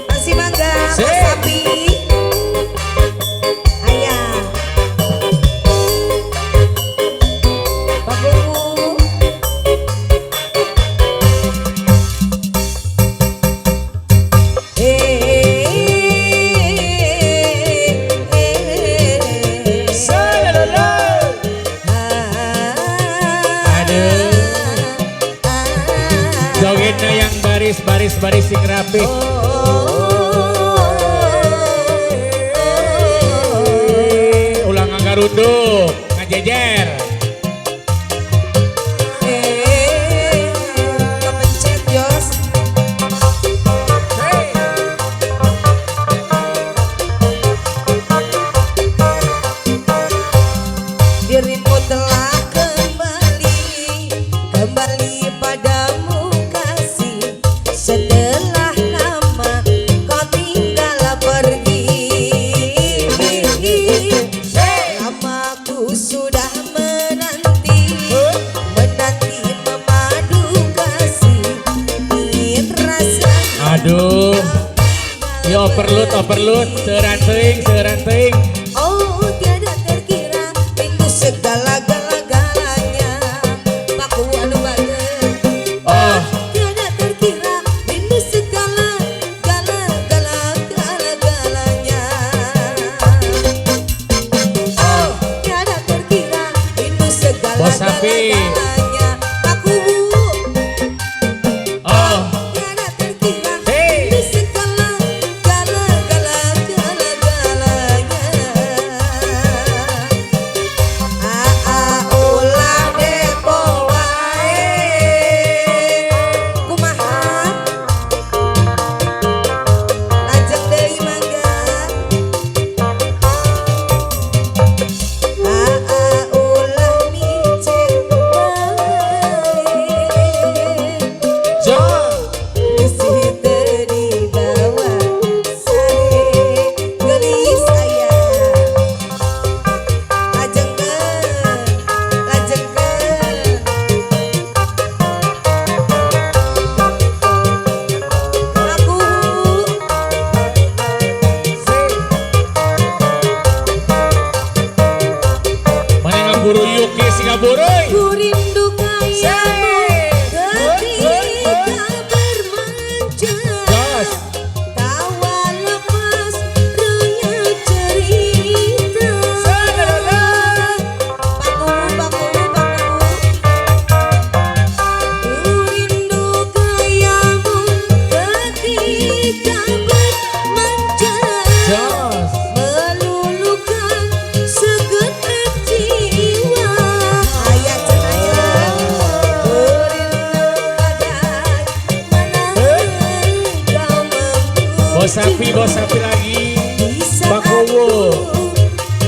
Masih mangga sapi. Ayah. Pak Bungu. Jogetnya yang baris sing rapi. Ulang ngagaruduk, ngajejer. Kepencet Jos. Dirimu telah kembali padamu kasih. Setelah lama kau tinggal pergi. Lama ku sudah menanti memadu kasih. Ingin rasa. Aduh, ya overload, seranting. Oh tiada terkira rindu segala-galanya. Paku anu bager. Oh, Tiada terkira rindu segala-galanya. Oh tiada terkira rindu Bos Sapi. segala-galanya. Paku oh, tiada terkira Hey. rindu segala-galanya. Ulah depo wae. Kumaha? Lajeng deui mangga. Ulah micet wae. John. Isi teri bawa sare gelis aya. Lajengkeun. Aku Mana ngaburu Yuki si ngaburuy. ku rindu kayamu ketika bermanja. Jos. Tawa lepas renyah cerita. Paku. Ku rindu kayamu ketika bermanja. Jos. Meluluhkan segenap jiwa. Ayah cenayang berindah bagai mana kau memuji. Bos sapi lagi. Di saat Pak Kowo. ku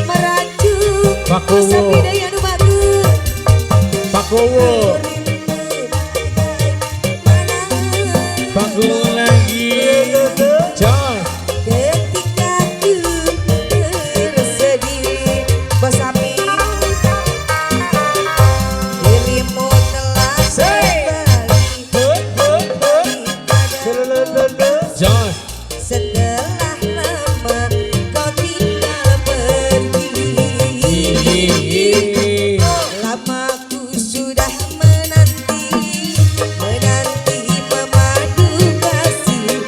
merajuk Pak Kowo. bos sapi daya nu bagus. Pakowo, Pakowo lagi. Jos. Ketika ku bersedih, bos sapi, dirimu telah kembali padaku. Jos. Setelah lama kau tinggal pergi. Lama ku sudah menanti memadu kasih.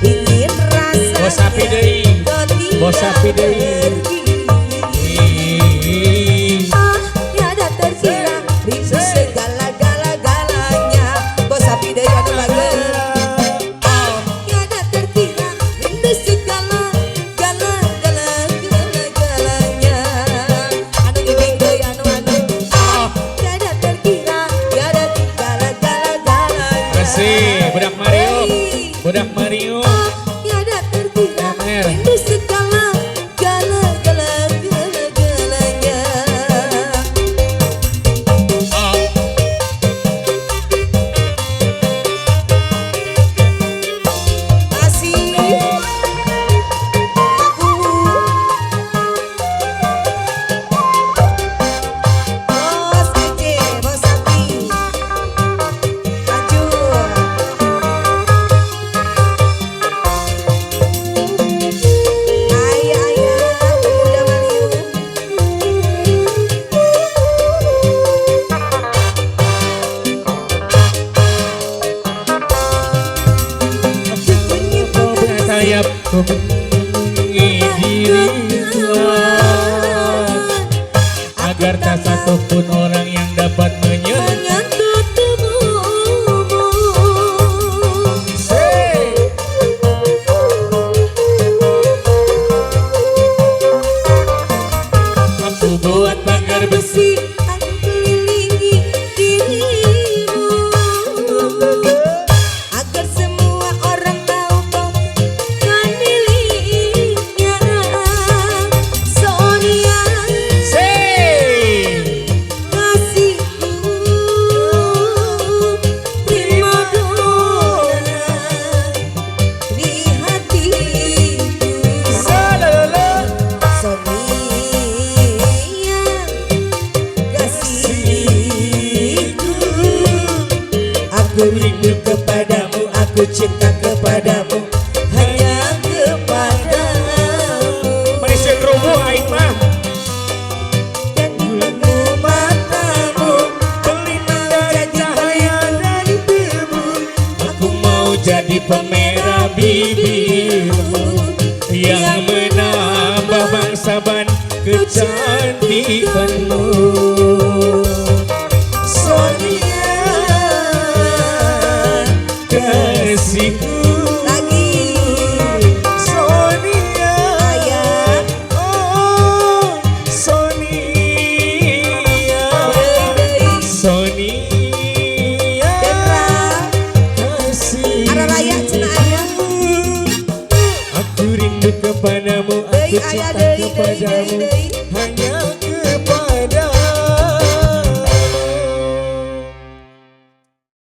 Ingin rasa Bos sapi deui. Bos sapi deui. tiada terkira rindu segala-galanya. Bos sapi deui anu bager. Tiada terkira rindu segala-galanya. Anu gibeng deui anu. Tiada terkira tiada segala-galanya. Kasih, budak Mario. Tiada terkira Amer. rindu segala-galanya. harap ku dirimu agar tak satupun orang yang dapat menyentuh. menyentuh tubuhmu. Aku buat pagar besi Aku kelilingi dirimu agar semua orang tahu kau kan miliknya. Sonia kasihku primadona di hatiku. Sonia kasihku, aku rindu kepadamu, aku cinta kepadamu, hanya kepadamu. Manusia kerubuh aing mah. Bulu matamu, pelindung dari cahaya dan debu. Aku mau jadi pemerah bibirmu yang menambah bangsaban kecantikanmu. Sonia Kasihku lagi Sonia, ayah oh Sonia, Sonia Dendra kasih. Araraya cenah ayah. Aku rindu kepadamu, aku Deui aya cinta deui kepadamu,